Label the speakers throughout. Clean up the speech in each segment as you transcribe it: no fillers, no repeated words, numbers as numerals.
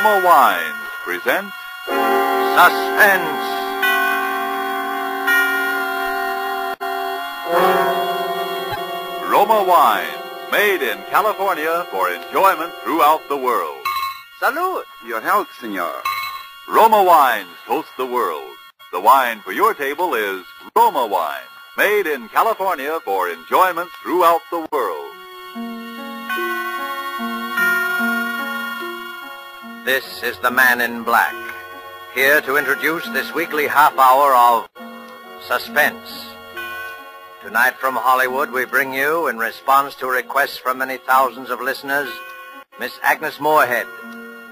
Speaker 1: Roma Wines present Suspense. Roma Wines, made in California for enjoyment throughout the world.
Speaker 2: Salud. Your health, senor.
Speaker 1: Roma Wines toast the world. The wine for your table is Roma Wine, made in California for enjoyment throughout the world.
Speaker 3: This is the Man in Black, here to introduce this weekly half hour of Suspense. Tonight from Hollywood we bring you, in response to requests from many thousands of listeners, Miss Agnes Moorehead,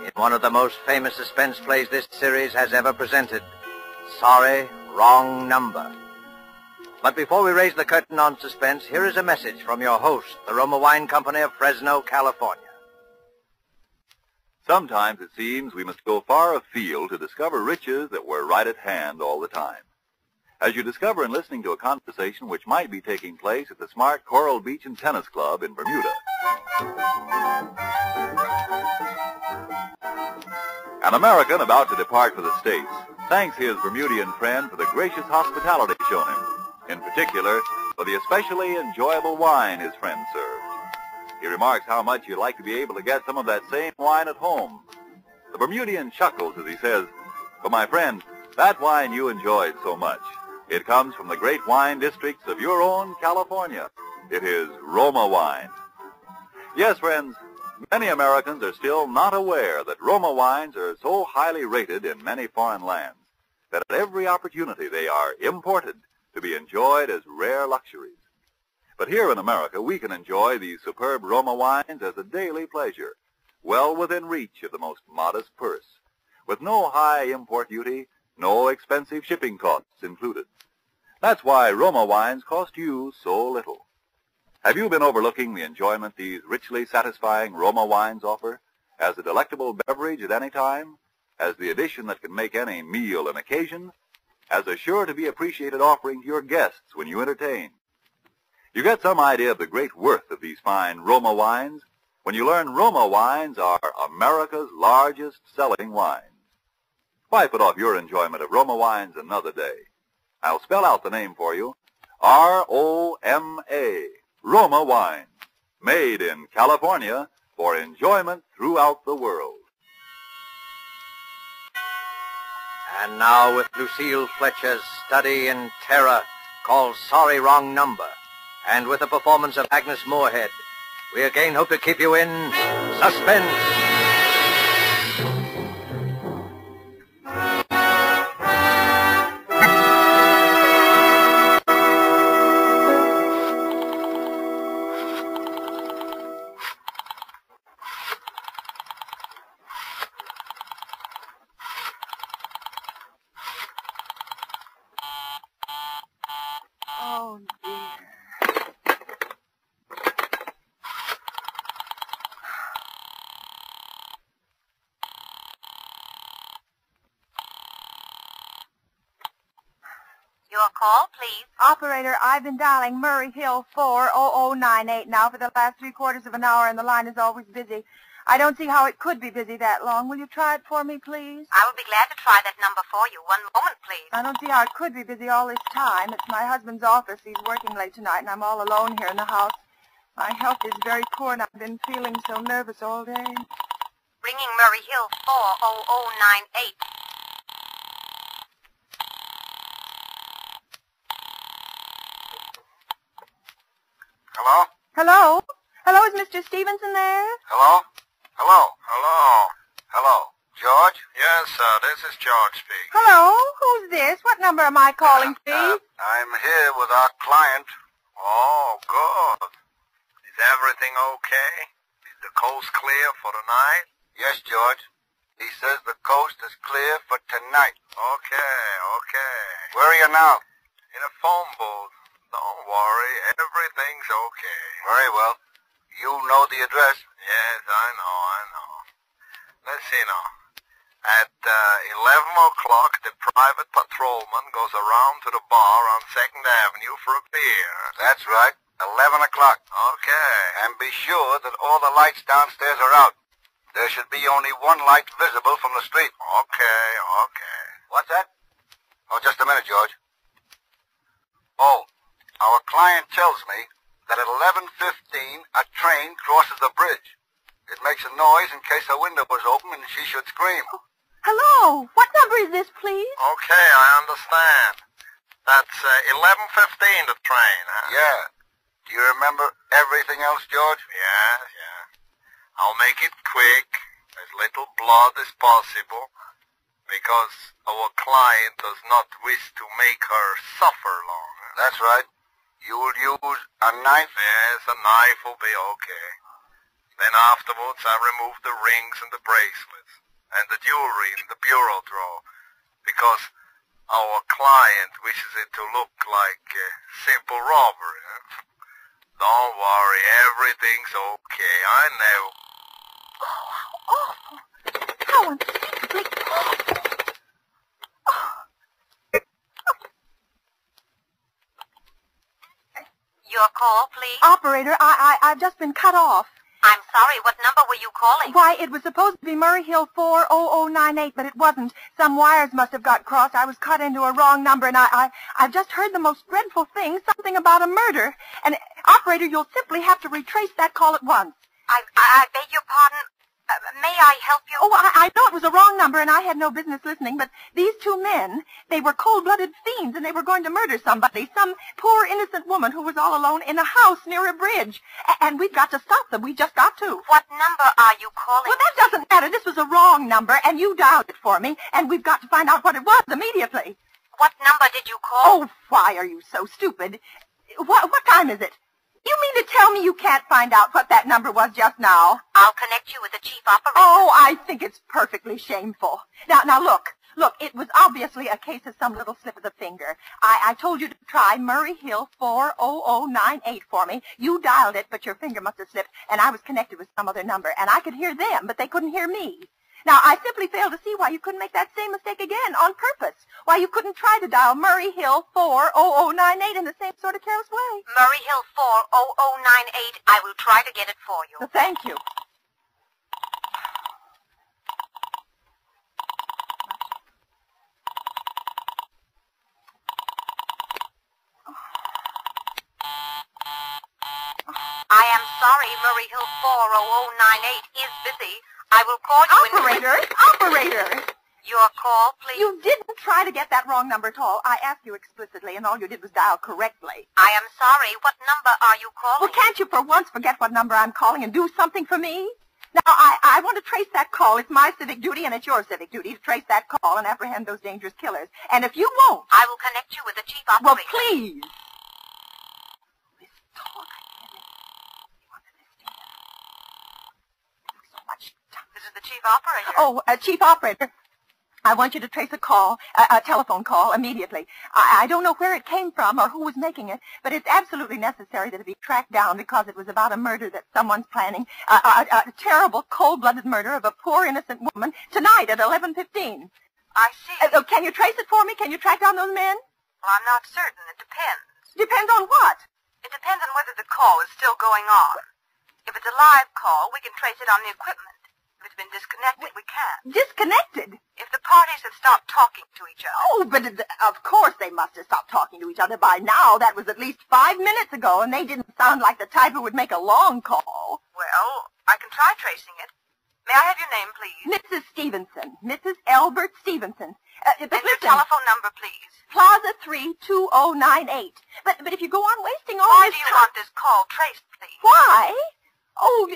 Speaker 3: in one of the most famous suspense plays this series has ever presented, Sorry, Wrong Number. But before we raise the curtain on Suspense, here is a message from your host, the Roma Wine Company of Fresno, California.
Speaker 1: Sometimes it seems we must go far afield to discover riches that were right at hand all the time. As you discover in listening to a conversation which might be taking place at the smart Coral Beach and Tennis Club in Bermuda. An American about to depart for the States thanks his Bermudian friend for the gracious hospitality shown him, in particular for the especially enjoyable wine his friend served. He remarks how much he'd like to be able to get some of that same wine at home. The Bermudian chuckles as he says, "But my friend, that wine you enjoyed so much, it comes from the great wine districts of your own California. It is Roma wine." Yes, friends, many Americans are still not aware that Roma wines are so highly rated in many foreign lands that at every opportunity they are imported to be enjoyed as rare luxuries. But here in America, we can enjoy these superb Roma wines as a daily pleasure, well within reach of the most modest purse, with no high import duty, no expensive shipping costs included. That's why Roma wines cost you so little. Have you been overlooking the enjoyment these richly satisfying Roma wines offer, as a delectable beverage at any time, as the addition that can make any meal an occasion, as a sure-to-be appreciated offering to your guests when you entertain? You get some idea of the great worth of these fine Roma wines when you learn Roma wines are America's largest selling wines. Why put off your enjoyment of Roma wines another day? I'll spell out the name for you. R-O-M-A, Roma wines, made in California for enjoyment throughout the world.
Speaker 3: And now with Lucille Fletcher's study in terror called Sorry, Wrong Number, and with the performance of Agnes Moorehead, we again hope to keep you in suspense.
Speaker 4: Oh, dear.
Speaker 5: Your call, please.
Speaker 4: Operator, I've been dialing Murray Hill 40098 now for the last 3/4 of an hour, and the line is always busy. I don't see how it could be busy that long. Will you try it for me, please?
Speaker 5: I will be glad to try that number for you. One moment, please.
Speaker 4: I don't see how it could be busy all this time. It's my husband's office. He's working late tonight, and I'm all alone here in the house. My health is very poor, and I've been feeling so nervous all day.
Speaker 5: Ringing Murray Hill 40098.
Speaker 2: Hello?
Speaker 4: Hello? Hello, is Mr. Stevenson there?
Speaker 2: Hello? Hello? Hello? Hello? George? Yes, this is George speaking.
Speaker 4: Hello? Who's this? What number am I calling, please?
Speaker 2: I'm here with our client. Oh, good. Is everything okay? Is the coast clear for tonight? Yes, George. He says the coast is clear for tonight. Okay. Where are you now? In a phone booth. Don't worry, everything's okay. Very well. You know the address? Yes, I know. Let's see now. At 11 o'clock, the private patrolman goes around to the bar on 2nd Avenue for a beer. That's right, 11 o'clock. Okay. And be sure that all the lights downstairs are out. There should be only one light visible from the street. Okay. What's that? Oh, just a minute, George. Oh, our client tells me that at 11:15 a train crosses the bridge. It makes a noise in case her window was open and she should scream.
Speaker 4: Oh, hello. What number is this, please?
Speaker 2: Okay, I understand. That's 11:15, the train, huh? Yeah. Do you remember everything else, George? Yeah. I'll make it quick, as little blood as possible, because our client does not wish to make her suffer long. That's right. You'll use a knife? Yes, a knife will be okay. Then afterwards I remove the rings and the bracelets, and the jewelry in the bureau drawer, because our client wishes it to look like simple robbery. Huh? Don't worry, everything's okay. I know.
Speaker 4: Oh, how awful. How unspeakably awful.
Speaker 5: Your call, please.
Speaker 4: Operator, I've just been cut off.
Speaker 5: I'm sorry, what number were you calling?
Speaker 4: Why, it was supposed to be Murray Hill 40098, but it wasn't. Some wires must have got crossed. I was cut into a wrong number, and I've just heard the most dreadful thing, something about a murder. And, operator, you'll simply have to retrace that call at once.
Speaker 5: I beg your pardon. May I help you?
Speaker 4: Oh, I know it was a wrong number, and I had no business listening, but these two men, they were cold-blooded fiends, and they were going to murder somebody, some poor innocent woman who was all alone in a house near a bridge. And we've got to stop them. We just got to.
Speaker 5: What number are you calling?
Speaker 4: Well, that doesn't matter. This was a wrong number, and you dialed it for me, and we've got to find out what it was immediately.
Speaker 5: What number did you call?
Speaker 4: Oh, why are you so stupid? What time is it? You mean to tell me you can't find out what that number was just now?
Speaker 5: I'll connect you with the chief operator.
Speaker 4: Oh, I think it's perfectly shameful. Now, look, it was obviously a case of some little slip of the finger. I told you to try Murray Hill 40098 for me. You dialed it, but your finger must have slipped, and I was connected with some other number, and I could hear them, but they couldn't hear me. Now, I simply fail to see why you couldn't make that same mistake again on purpose. Why you couldn't try to dial Murray Hill 40098 in the same sort of careless way.
Speaker 5: Murray Hill 40098. I will try to get it for you.
Speaker 4: Well, thank you.
Speaker 5: I am sorry, Murray Hill 40098 is busy. I will call you
Speaker 4: Operator!
Speaker 5: Your call, please.
Speaker 4: You didn't try to get that wrong number at all. I asked you explicitly, and all you did was dial correctly.
Speaker 5: I am sorry. What number are you calling?
Speaker 4: Well, can't you for once forget what number I'm calling and do something for me? Now, I want to trace that call. It's my civic duty, and it's your civic duty to trace that call and apprehend those dangerous killers. And if you won't...
Speaker 5: I will connect you with the chief operator.
Speaker 4: Well, please. This talk,
Speaker 5: This is the chief operator.
Speaker 4: Oh, chief operator. I want you to trace a call, a telephone call, immediately. I don't know where it came from or who was making it, but it's absolutely necessary that it be tracked down because it was about a murder that someone's planning, a terrible, cold-blooded murder of a poor, innocent woman tonight at 11:15.
Speaker 5: I see.
Speaker 4: Can you trace it for me? Can you track down those men?
Speaker 5: Well, I'm not certain. It depends.
Speaker 4: Depends on what?
Speaker 5: It depends on whether the call is still going on. If it's a live call, we can trace it on the equipment. If it's been disconnected, we can't.
Speaker 4: Disconnected?
Speaker 5: If the parties have stopped talking to each other.
Speaker 4: Oh, but of course they must have stopped talking to each other by now. That was at least 5 minutes ago, and they didn't sound like the type who would make a long call.
Speaker 5: Well, I can try tracing it. May I have your name, please?
Speaker 4: Mrs. Stevenson. Mrs. Albert Stevenson.
Speaker 5: And your telephone number, please.
Speaker 4: Plaza 32098. But if you go on wasting all
Speaker 5: Why
Speaker 4: this
Speaker 5: do you want this call traced, please?
Speaker 4: Why? Oh,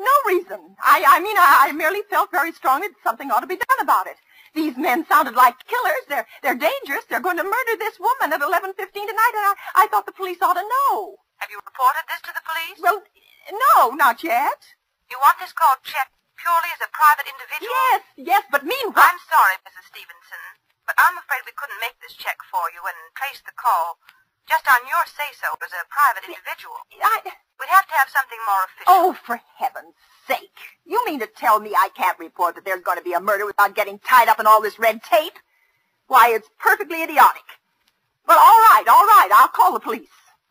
Speaker 4: no reason. I mean, I merely felt very strongly that something ought to be done about it. These men sounded like killers. They're dangerous. They're going to murder this woman at 11:15 tonight, and I thought the police ought to know.
Speaker 5: Have you reported this to the police?
Speaker 4: Well, no, not yet.
Speaker 5: You want this call checked purely as a private individual?
Speaker 4: Yes, but meanwhile...
Speaker 5: I'm sorry, Mrs. Stevenson, but I'm afraid we couldn't make this check for you and trace the call just on your say-so as a private individual. We'd have to have something more official.
Speaker 4: Oh, for heaven's sake. You mean to tell me I can't report that there's going to be a murder without getting tied up in all this red tape? Why, it's perfectly idiotic. Well, all right, I'll call the police.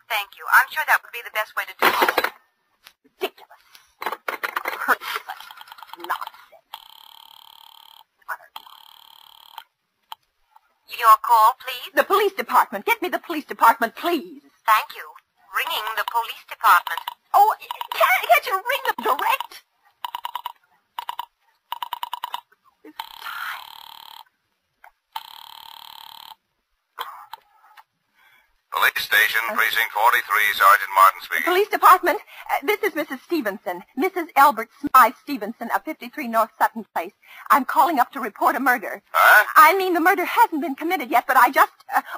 Speaker 5: Thank you. I'm sure that would be the best way to do it.
Speaker 4: Ridiculous. Ridiculous. nonsense.
Speaker 5: Your call, please?
Speaker 4: The police department. Get me the police department, please.
Speaker 5: Thank you. Ringing the police department.
Speaker 4: Oh, can't you ring them direct? This time.
Speaker 2: Police station, precinct 43, Sergeant Martin speaking.
Speaker 4: Police department, this is Mrs. Stevenson, Mrs. Albert Smythe Stevenson of 53 North Sutton Place. I'm calling up to report a murder.
Speaker 2: Huh?
Speaker 4: I mean, the murder hasn't been committed yet, but I just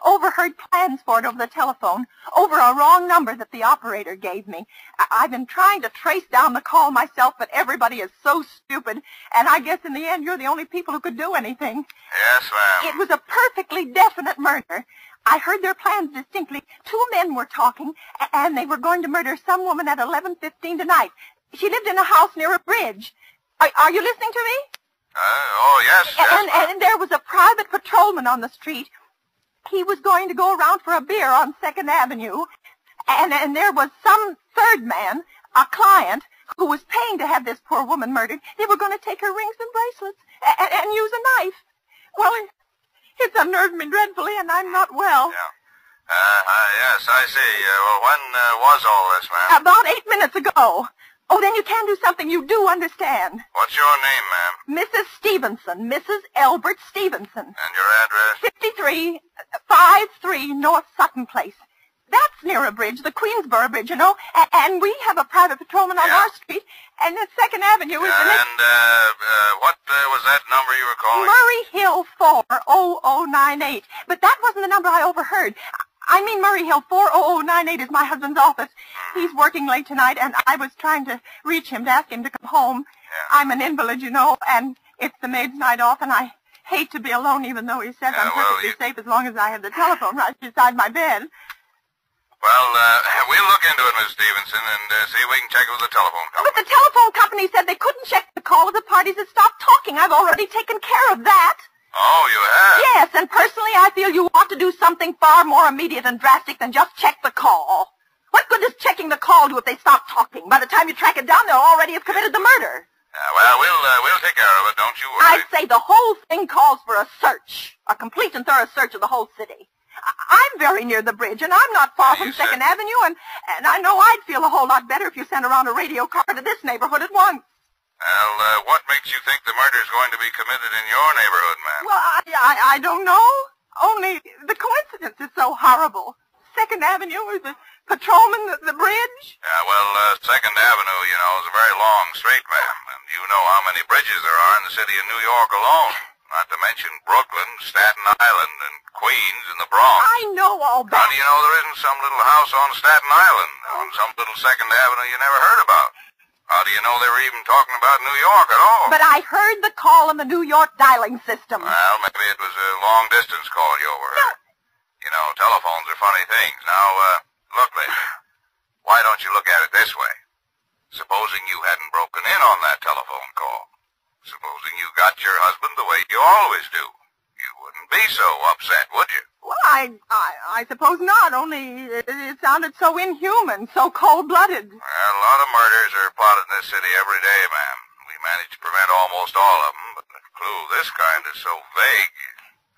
Speaker 4: overheard plans for it over the telephone, over a wrong number that the operator gave me. I've been trying to trace down the call myself, but everybody is so stupid, and I guess in the end you're the only people who could do anything.
Speaker 2: Yes, ma'am.
Speaker 4: It was a perfectly definite murder. I heard their plans distinctly. 2 men were talking, and they were going to murder some woman at 11:15 tonight. She lived in a house near a bridge. Are you listening to me?
Speaker 2: Oh, yes, yes.
Speaker 4: And there was a private patrolman on the street. He was going to go around for a beer on 2nd Avenue. And there was some third man, a client, who was paying to have this poor woman murdered. They were going to take her rings and bracelets and use a knife. Well, it's unnerved me dreadfully, and I'm not well.
Speaker 2: Yeah. Yes, I see. Well, when was all this, ma'am?
Speaker 4: About 8 minutes ago. Oh, then you can do something you do understand.
Speaker 2: What's your name, ma'am?
Speaker 4: Mrs. Stevenson, Mrs. Albert Stevenson.
Speaker 2: And your address?
Speaker 4: 53 North Sutton Place. That's near a bridge, the Queensboro Bridge, you know, and we have a private patrolman on our street, and the 2nd Avenue is the next...
Speaker 2: And what was that number you were calling?
Speaker 4: Murray Hill 40098. But that wasn't the number I overheard. I mean, Murray Hill 40098 is my husband's office. He's working late tonight, and I was trying to reach him to ask him to come home. Yeah. I'm an invalid, you know, and it's the maid's night off, and I hate to be alone, even though he says I'm perfectly safe as long as I have the telephone right beside my bed.
Speaker 2: Well, we'll look into it, Miss Stevenson, and see if we can check it with the telephone company.
Speaker 4: But the telephone company said they couldn't check the call of the parties that stopped talking. I've already taken care of that.
Speaker 2: Oh, you have?
Speaker 4: Yes, and personally I feel you ought to do something far more immediate and drastic than just check the call. What good does checking the call do if they stop talking? By the time you track it down, they'll already have committed the murder.
Speaker 2: Well, we'll take care of it, don't you worry.
Speaker 4: I'd say the whole thing calls for a search, a complete and thorough search of the whole city. I'm very near the bridge, and I'm not far from 2nd Avenue, and I know I'd feel a whole lot better if you sent around a radio car to this neighborhood at once.
Speaker 2: Well, what makes you think the murder's going to be committed in your neighborhood, ma'am?
Speaker 4: Well, I don't know. Only the coincidence is so horrible. 2nd Avenue is the patrolman, the bridge.
Speaker 2: Yeah, well, 2nd Avenue, you know, is a very long street, ma'am, and you know how many bridges there are in the city of New York alone. Not to mention Brooklyn, Staten Island, and Queens, and the Bronx.
Speaker 4: I know all that.
Speaker 2: How do you know there isn't some little house on Staten Island, on some little 2nd Avenue you never heard about? How do you know they were even talking about New York at all?
Speaker 4: But I heard the call on the New York dialing system.
Speaker 2: Well, maybe it was a long-distance call you overheard. You know, telephones are funny things. Now, look, lady, why don't you look at it this way? Supposing you hadn't broken in on that telephone call. Supposing you got your husband the way you always do. You wouldn't be so upset, would you?
Speaker 4: Well, I suppose not, only it sounded so inhuman, so cold-blooded.
Speaker 2: Well, a lot of murders are plotted in this city every day, ma'am. We manage to prevent almost all of them, but a clue this kind is so vague.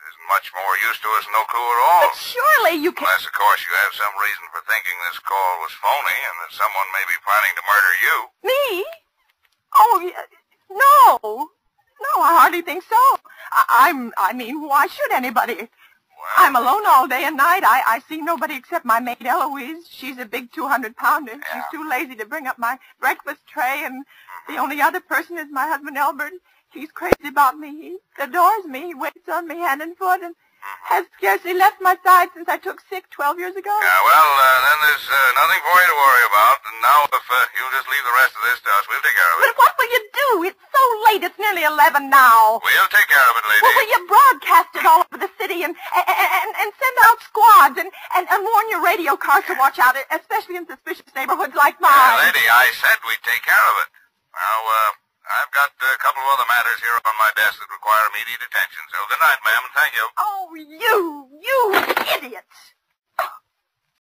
Speaker 2: Isn't much more use to us than no clue at all.
Speaker 4: But surely you can...
Speaker 2: Unless, of course, you have some reason for thinking this call was phony and that someone may be planning to murder you.
Speaker 4: Me? Oh, no. No, I hardly think so. I mean, why should anybody?
Speaker 2: Well,
Speaker 4: I'm alone all day and night. I see nobody except my maid Eloise. She's a big 200-pounder.
Speaker 2: Yeah.
Speaker 4: She's too lazy to bring up my breakfast tray, and the only other person is my husband Albert. He's crazy about me. He adores me. He waits on me hand and foot, and has scarcely left my side since I took sick 12 years ago.
Speaker 2: Yeah, well, then there's nothing for you to worry about. And now, if you'll just leave the rest of this to us, we'll take care of it.
Speaker 4: But what will you do? It's so late. It's nearly 11 now.
Speaker 2: We'll take care of it, lady.
Speaker 4: Well, will you broadcast it all over the city and send out squads and warn your radio cars to watch out, especially in suspicious neighborhoods like mine?
Speaker 2: Lady, I said we'd take care of it. Now, I've got a couple of other matters here on my desk that require immediate attention. So good night, ma'am, and thank you.
Speaker 4: Oh, you idiot!